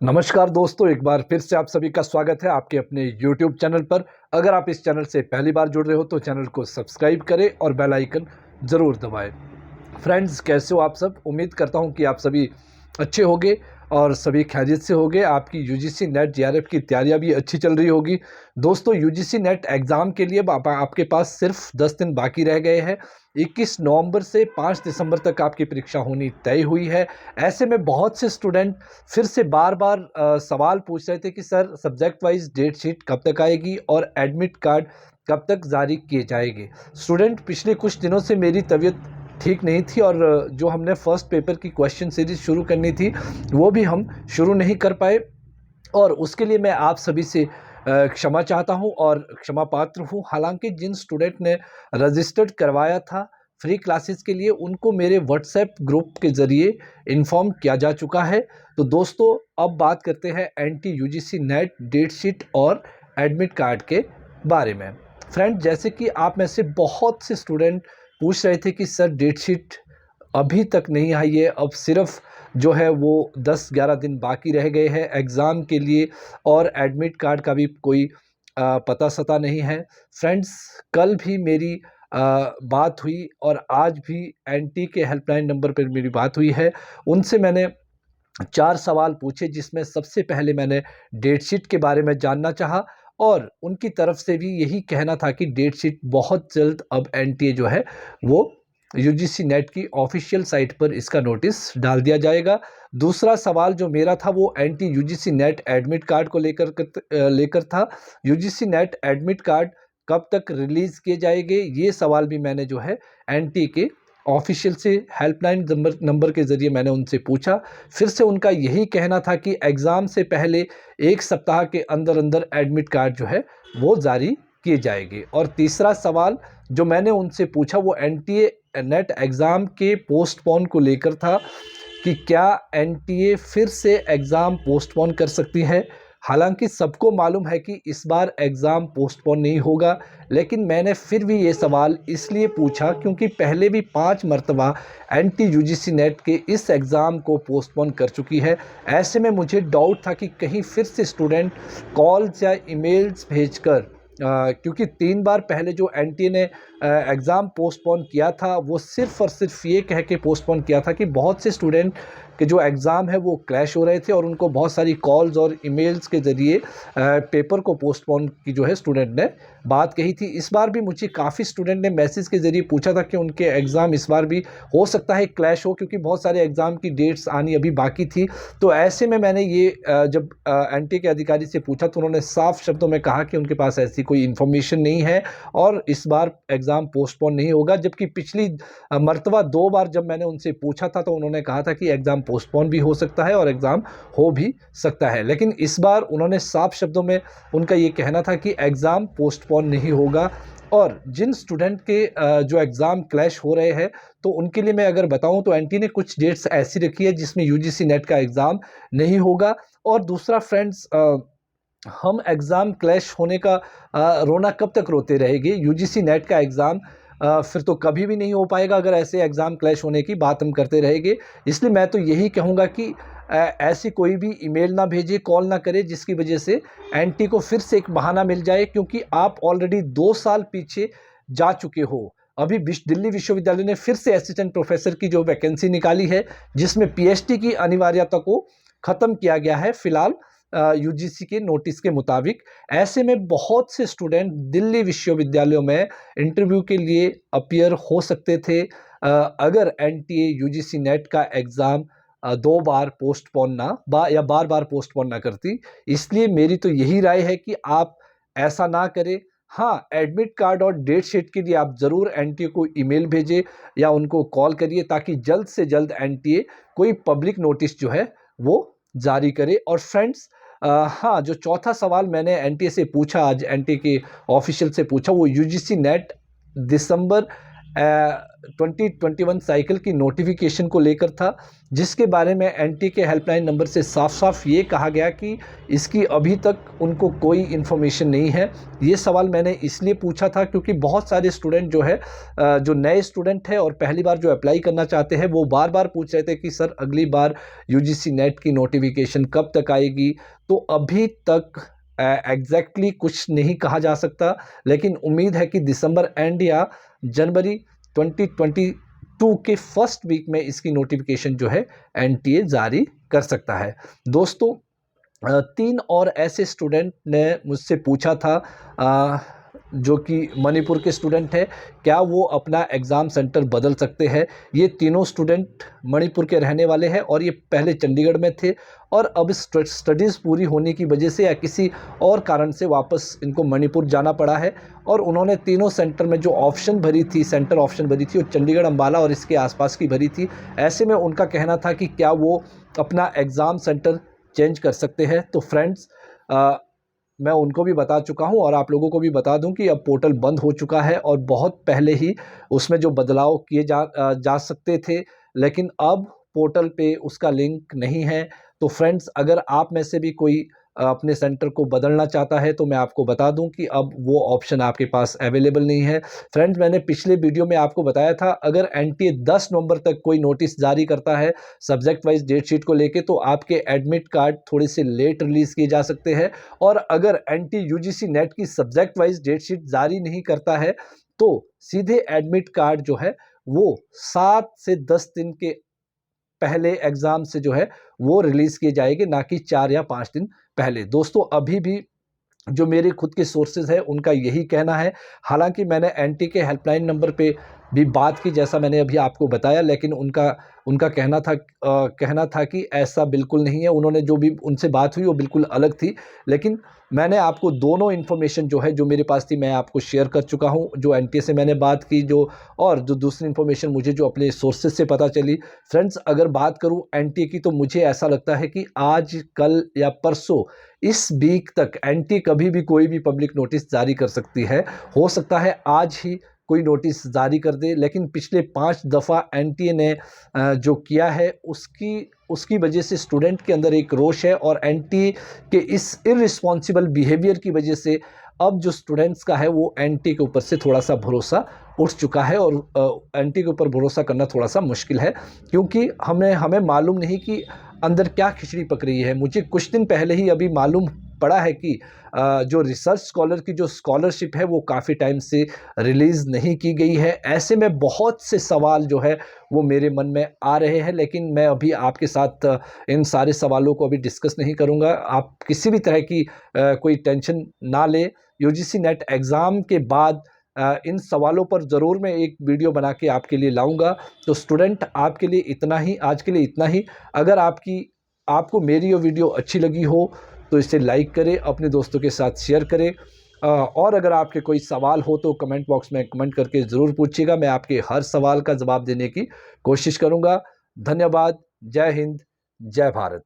नमस्कार दोस्तों, एक बार फिर से आप सभी का स्वागत है आपके अपने YouTube चैनल पर। अगर आप इस चैनल से पहली बार जुड़ रहे हो तो चैनल को सब्सक्राइब करें और बेल आइकन ज़रूर दबाएं। फ्रेंड्स, कैसे हो आप सब? उम्मीद करता हूं कि आप सभी अच्छे होंगे और सभी खैरियत से होंगे। आपकी यूजीसी नेट जेआरएफ की तैयारियां भी अच्छी चल रही होगी। दोस्तों, यूजीसी नेट एग्ज़ाम के लिए आपके पास सिर्फ 10 दिन बाकी रह गए हैं। 21 नवंबर से 5 दिसंबर तक आपकी परीक्षा होनी तय हुई है। ऐसे में बहुत से स्टूडेंट फिर से बार बार सवाल पूछ रहे थे कि sir, subject wise date sheet कब तक आएगी और एडमिट कार्ड कब तक जारी किए जाएंगे। स्टूडेंट, पिछले कुछ दिनों से मेरी तबीयत ठीक नहीं थी और जो हमने फर्स्ट पेपर की क्वेश्चन सीरीज शुरू करनी थी वो भी हम शुरू नहीं कर पाए, और उसके लिए मैं आप सभी से क्षमा चाहता हूं और क्षमा पात्र हूं। हालांकि जिन स्टूडेंट ने रजिस्टर्ड करवाया था फ्री क्लासेस के लिए, उनको मेरे व्हाट्सएप ग्रुप के ज़रिए इन्फॉर्म किया जा चुका है। तो दोस्तों, अब बात करते हैं anti UGC net date sheet और एडमिट कार्ड के बारे में। फ्रेंड, जैसे कि आप में से बहुत से स्टूडेंट पूछ रहे थे कि सर, डेट शीट अभी तक नहीं आई है, अब सिर्फ जो है वो 10-11 दिन बाकी रह गए हैं एग्ज़ाम के लिए और एडमिट कार्ड का भी कोई पता सता नहीं है। फ्रेंड्स, कल भी मेरी बात हुई और आज भी एनटी के हेल्पलाइन नंबर पर मेरी बात हुई है। उनसे मैंने 4 सवाल पूछे, जिसमें सबसे पहले मैंने डेट शीट के बारे में जानना चाहा और उनकी तरफ से भी यही कहना था कि डेट शीट बहुत जल्द अब एनटीए जो है वो यूजीसी नेट की ऑफिशियल साइट पर इसका नोटिस डाल दिया जाएगा। दूसरा सवाल जो मेरा था वो anti UGC net admit card को लेकर था। यूजीसी नेट एडमिट कार्ड कब तक रिलीज़ किए जाएंगे, ये सवाल भी मैंने जो है एनटी के ऑफिशियल से हेल्पलाइन नंबर के ज़रिए मैंने उनसे पूछा। फिर से उनका यही कहना था कि एग्ज़ाम से पहले 1 सप्ताह के अंदर अंदर एडमिट कार्ड जो है वो जारी किए जाएंगे। और तीसरा सवाल जो मैंने उनसे पूछा वो एनटीए नेट एग्ज़ाम के पोस्टपोन को लेकर था कि क्या एनटीए फिर से एग्ज़ाम पोस्टपोन कर सकती है। हालांकि सबको मालूम है कि इस बार एग्ज़ाम पोस्टपोन नहीं होगा, लेकिन मैंने फिर भी ये सवाल इसलिए पूछा क्योंकि पहले भी 5 मरतबा एंटी यूजीसी नेट के इस एग्ज़ाम को पोस्टपोन कर चुकी है। ऐसे में मुझे डाउट था कि कहीं फिर से स्टूडेंट कॉल्स या ईमेल्स भेजकर क्योंकि 3 बार पहले जो एनटीए ने एग्ज़ाम पोस्टपोन किया था वो सिर्फ़ और सिर्फ ये कह के पोस्टपोन किया था कि बहुत से स्टूडेंट के जो एग्ज़ाम है वो क्रैश हो रहे थे और उनको बहुत सारी कॉल्स और ईमेल्स के ज़रिए पेपर को पोस्टपोन की जो है स्टूडेंट ने बात कही थी। इस बार भी मुझे काफ़ी स्टूडेंट ने मैसेज के ज़रिए पूछा था कि उनके एग्ज़ाम इस बार भी हो सकता है क्लैश हो, क्योंकि बहुत सारे एग्ज़ाम की डेट्स आनी अभी बाकी थी। तो ऐसे में मैंने ये जब एनटीए के अधिकारी से पूछा तो उन्होंने साफ शब्दों में कहा कि उनके पास ऐसी कोई इन्फॉर्मेशन नहीं है और इस बार एग्ज़ाम पोस्टपोन नहीं होगा। जबकि पिछली मरतबा 2 बार जब मैंने उनसे पूछा था तो उन्होंने कहा था कि एग्ज़ाम पोस्टपोन भी हो सकता है और एग्ज़ाम हो भी सकता है, लेकिन इस बार उन्होंने साफ शब्दों में उनका ये कहना था कि एग्ज़ाम पोस्टपोन नहीं होगा। और जिन स्टूडेंट के जो एग्ज़ाम क्लैश हो रहे हैं तो उनके लिए मैं अगर बताऊं तो एनटी ने कुछ डेट्स ऐसी रखी है जिसमें यूजीसी नेट का एग्ज़ाम नहीं होगा। और दूसरा फ्रेंड्स, हम एग्ज़ाम क्लैश होने का रोना कब तक रोते रहेंगे। यूजीसी नेट का एग्ज़ाम फिर तो कभी भी नहीं हो पाएगा अगर ऐसे एग्ज़ाम क्लैश होने की बात हम करते रहेंगे। इसलिए मैं तो यही कहूँगा कि ऐसी कोई भी ईमेल ना भेजे, कॉल ना करे जिसकी वजह से एनटी को फिर से एक बहाना मिल जाए, क्योंकि आप ऑलरेडी 2 साल पीछे जा चुके हो। अभी दिल्ली विश्वविद्यालय ने फिर से असिस्टेंट प्रोफेसर की जो वैकेंसी निकाली है जिसमें पीएचडी की अनिवार्यता को ख़त्म किया गया है फ़िलहाल यूजीसी के नोटिस के मुताबिक। ऐसे में बहुत से स्टूडेंट दिल्ली विश्वविद्यालयों में इंटरव्यू के लिए अपीयर हो सकते थे अगर एनटीए यूजीसी नेट का एग्ज़ाम 2 बार पोस्टपोन या बार बार पोस्टपोन ना करती। इसलिए मेरी तो यही राय है कि आप ऐसा ना करें। हाँ, एडमिट कार्ड और डेट शीट के लिए आप ज़रूर एनटीए को ईमेल भेजें या उनको कॉल करिए ताकि जल्द से जल्द एनटीए कोई पब्लिक नोटिस जो है वो जारी करे। और फ्रेंड्स, हाँ, जो चौथा सवाल मैंने एनटीए से पूछा, आज एनटीए के ऑफिशियल से पूछा, वो यूजीसी नेट दिसंबर 2021 साइकिल की नोटिफिकेशन को लेकर था, जिसके बारे में एनटीए के हेल्पलाइन नंबर से साफ साफ ये कहा गया कि इसकी अभी तक उनको कोई इन्फॉर्मेशन नहीं है। ये सवाल मैंने इसलिए पूछा था क्योंकि बहुत सारे स्टूडेंट जो है, जो नए स्टूडेंट हैं और पहली बार जो अप्लाई करना चाहते हैं, वो बार बार पूछ रहे थे कि सर अगली बार यूजीसी नेट की नोटिफिकेशन कब तक आएगी। तो अभी तक एग्जैक्टली कुछ नहीं कहा जा सकता, लेकिन उम्मीद है कि दिसंबर एंड या जनवरी 2022 के फर्स्ट वीक में इसकी नोटिफिकेशन जो है एनटीए जारी कर सकता है। दोस्तों, 3 और ऐसे स्टूडेंट ने मुझसे पूछा था, जो कि मणिपुर के स्टूडेंट हैं, क्या वो अपना एग्ज़ाम सेंटर बदल सकते हैं। ये तीनों स्टूडेंट मणिपुर के रहने वाले हैं और ये पहले चंडीगढ़ में थे और अब स्टडीज़ पूरी होने की वजह से या किसी और कारण से वापस इनको मणिपुर जाना पड़ा है। और उन्होंने तीनों सेंटर में जो ऑप्शन भरी थी, सेंटर ऑप्शन भरी थी, वो चंडीगढ़, अम्बाला और इसके आसपास की भरी थी। ऐसे में उनका कहना था कि क्या वो अपना एग्ज़ाम सेंटर चेंज कर सकते हैं। तो फ्रेंड्स, मैं उनको भी बता चुका हूं और आप लोगों को भी बता दूं कि अब पोर्टल बंद हो चुका है और बहुत पहले ही उसमें जो बदलाव किए जा सकते थे, लेकिन अब पोर्टल पे उसका लिंक नहीं है। तो फ्रेंड्स, अगर आप में से भी कोई अपने सेंटर को बदलना चाहता है तो मैं आपको बता दूं कि अब वो ऑप्शन आपके पास अवेलेबल नहीं है। फ्रेंड्स, मैंने पिछले वीडियो में आपको बताया था, अगर एनटीए 10 नवंबर तक कोई नोटिस जारी करता है सब्जेक्ट वाइज डेट शीट को लेके, तो आपके एडमिट कार्ड थोड़े से लेट रिलीज़ किए जा सकते हैं। और अगर एनटीए यूजीसी नेट की सब्जेक्ट वाइज डेट शीट जारी नहीं करता है तो सीधे एडमिट कार्ड जो है वो 7 से 10 दिन के पहले एग्जाम से जो है वो रिलीज किए जाएंगे, ना कि 4 या 5 दिन पहले। दोस्तों, अभी भी जो मेरे खुद के सोर्सेज है उनका यही कहना है। हालांकि मैंने एनटी के हेल्पलाइन नंबर पे भी बात की, जैसा मैंने अभी आपको बताया, लेकिन उनका कहना था कि ऐसा बिल्कुल नहीं है। उन्होंने जो भी उनसे बात हुई वो बिल्कुल अलग थी। लेकिन मैंने आपको दोनों इन्फॉर्मेशन जो है, जो मेरे पास थी, मैं आपको शेयर कर चुका हूं। जो एनटीए से मैंने बात की, और जो दूसरी इन्फॉर्मेशन मुझे जो अपने सोर्सेज से पता चली। फ्रेंड्स, अगर बात करूं एनटीए की, तो मुझे ऐसा लगता है कि आज, कल या परसों, इस वीक तक एनटीए कभी भी कोई भी पब्लिक नोटिस जारी कर सकती है। हो सकता है आज ही कोई नोटिस जारी कर दे, लेकिन पिछले 5 दफ़ा एनटीए ने जो किया है उसकी वजह से स्टूडेंट के अंदर एक रोष है और एनटीए के इस इररिस्पॉन्सिबल बिहेवियर की वजह से अब जो स्टूडेंट्स का है वो एनटीए के ऊपर से थोड़ा सा भरोसा उठ चुका है। और एनटीए के ऊपर भरोसा करना थोड़ा सा मुश्किल है, क्योंकि हमें मालूम नहीं कि अंदर क्या खिचड़ी पक रही है। मुझे कुछ दिन पहले ही अभी मालूम पड़ा है कि जो रिसर्च स्कॉलर की जो स्कॉलरशिप है वो काफ़ी टाइम से रिलीज़ नहीं की गई है। ऐसे में बहुत से सवाल जो है वो मेरे मन में आ रहे हैं, लेकिन मैं अभी आपके साथ इन सारे सवालों को अभी डिस्कस नहीं करूंगा। आप किसी भी तरह की कोई टेंशन ना ले। यूजीसी नेट एग्ज़ाम के बाद इन सवालों पर ज़रूर मैं एक वीडियो बना के आपके लिए लाऊंगा। तो स्टूडेंट, आपके लिए इतना ही, आज के लिए इतना ही। अगर आपको मेरी ये वीडियो अच्छी लगी हो तो इसे लाइक करें, अपने दोस्तों के साथ शेयर करें, और अगर आपके कोई सवाल हो तो कमेंट बॉक्स में कमेंट करके ज़रूर पूछिएगा। मैं आपके हर सवाल का जवाब देने की कोशिश करूंगा। धन्यवाद। जय हिंद, जय भारत।